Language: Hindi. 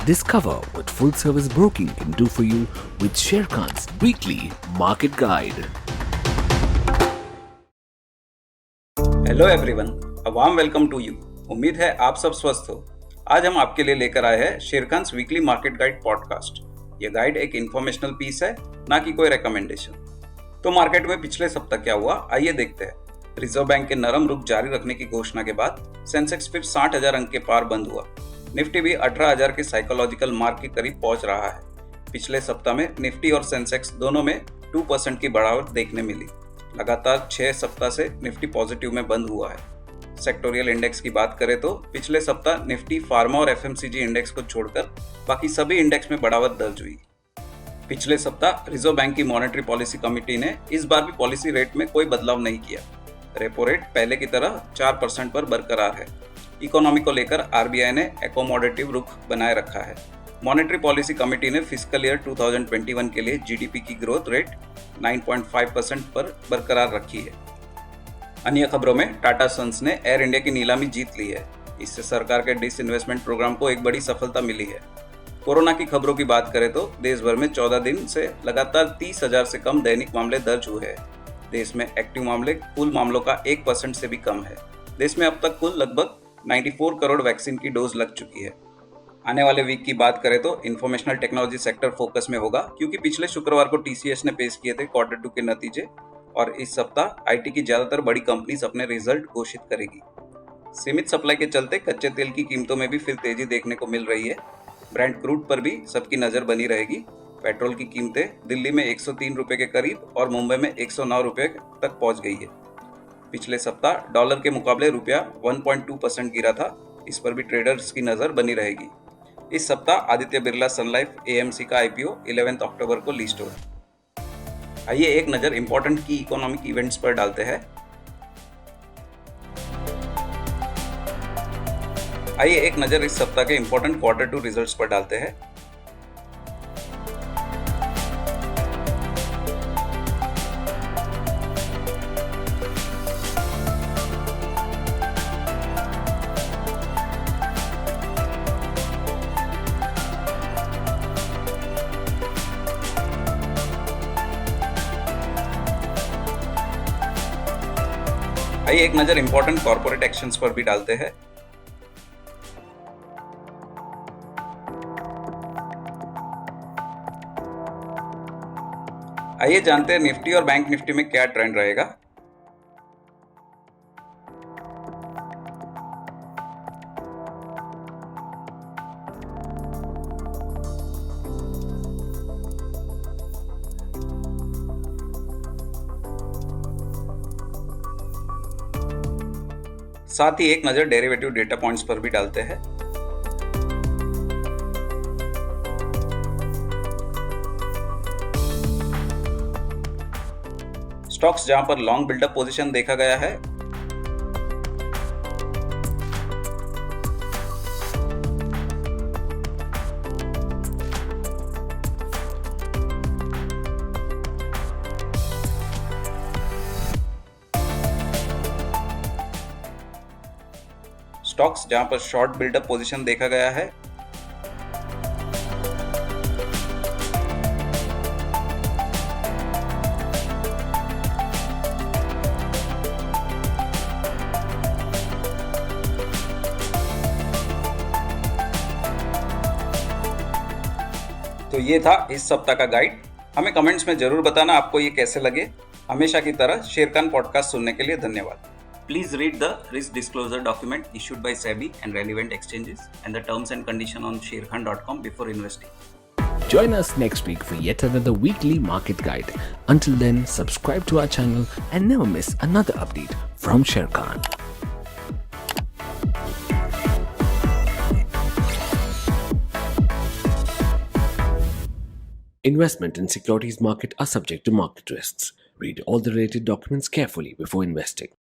Discover what full service broking can do for you with Sharekhan's weekly market guide. Hello everyone, a warm welcome to you. उम्मीद है आप सब स्वस्थ हो। आज हम आपके लिए लेकर आए हैं शेरखान्स वीकली मार्केट गाइड पॉडकास्ट। ये गाइड एक इंफॉर्मेशनल पीस है, ना कि कोई रिकमेंडेशन। तो मार्केट में पिछले सप्ताह क्या हुआ, आइए देखते हैं। रिजर्व बैंक के नरम रुख जारी रखने की घोषणा के बाद सेंसेक्स फिर 60,000 अंक के पार बंद हुआ। निफ्टी भी 18,000 के साइकोलॉजिकल मार्क के करीब पहुंच रहा है। पिछले सप्ताह में निफ्टी और सेंसेक्स दोनों में 2% की बढ़ावट देखने मिली। लगातार 6 सप्ताह से निफ्टी पॉजिटिव में बंद हुआ है। सेक्टोरियल इंडेक्स की बात करें तो पिछले सप्ताह निफ्टी, फार्मा और एफएमसीजी इंडेक्स को छोड़कर बाकी सभी इंडेक्स में बढ़ावट दर्ज हुई। पिछले सप्ताह रिजर्व बैंक की मॉनेटरी पॉलिसी कमेटी ने इस बार भी पॉलिसी रेट में कोई बदलाव नहीं किया। रेपो रेट पहले की तरह 4% पर बरकरार है। इकोनॉमी को लेकर आरबीआई ने एकोमोडेटिव रुख बनाए रखा है। मॉनेटरी पॉलिसी कमेटी ने फिस्कल ईयर 2021 के लिए जीडीपी की ग्रोथ रेट 9.5% पर बरकरार रखी है। अन्य खबरों में टाटा सन्स ने एयर इंडिया की नीलामी जीत ली है। इससे सरकार के डिसइन्वेस्टमेंट प्रोग्राम को एक बड़ी सफलता मिली है। कोरोना की खबरों की बात करें तो देश भर में 14 दिन से लगातार 30,000 से कम दैनिक मामले दर्ज हुए हैं। देश में एक्टिव मामले कुल मामलों का 1% से भी कम है। देश में अब तक कुल लगभग 94 करोड़ वैक्सीन की डोज लग चुकी है। आने वाले वीक की बात करें तो इंफॉर्मेशनल टेक्नोलॉजी सेक्टर फोकस में होगा, क्योंकि पिछले शुक्रवार को टीसीएस ने पेश किए थे Q2 के नतीजे, और इस सप्ताह आईटी की ज्यादातर बड़ी कंपनीज अपने रिजल्ट घोषित करेगी। सीमित सप्लाई के चलते कच्चे तेल की कीमतों में भी फिर तेजी देखने को मिल रही है। ब्रेंट क्रूड पर भी सबकी नजर बनी रहेगी। पेट्रोल की कीमतें दिल्ली में 103 रुपए के करीब और मुंबई में 109 रुपए तक पहुंच गई है। पिछले सप्ताह डॉलर के मुकाबले रुपया 1.2% गिरा था। इस पर भी ट्रेडर्स की नजर बनी रहेगी। इस सप्ताह आदित्य बिरला सन लाइफ एएमसी का आईपीओ 11 अक्टूबर को लिस्ट होगा। आइए एक नजर इंपॉर्टेंट की इकोनॉमिक इवेंट्स पर डालते हैं। आइए एक नजर इस सप्ताह के इंपॉर्टेंट Q2 रिजल्ट्स पर डालते हैं। आइए एक नजर इंपॉर्टेंट कॉर्पोरेट एक्शंस पर भी डालते हैं। आइए जानते हैं निफ्टी और बैंक निफ्टी में क्या ट्रेंड रहेगा। साथ ही एक नजर डेरिवेटिव डेटा पॉइंट्स पर भी डालते हैं। स्टॉक्स जहां पर लॉन्ग बिल्डअप पोजीशन देखा गया है, स्टॉक्स जहां पर शॉर्ट बिल्डअप पोजीशन देखा गया है, तो ये था इस सप्ताह का गाइड। हमें कमेंट्स में जरूर बताना आपको ये कैसे लगे। हमेशा की तरह शेरखान पॉडकास्ट सुनने के लिए धन्यवाद। Please read the risk disclosure document issued by SEBI and relevant exchanges and the terms and conditions on sharekhan.com before investing. Join us next week for yet another weekly market guide. Until then, subscribe to our channel and never miss another update from Sharekhan. Investment in securities market are subject to market risks. Read all the related documents carefully before investing.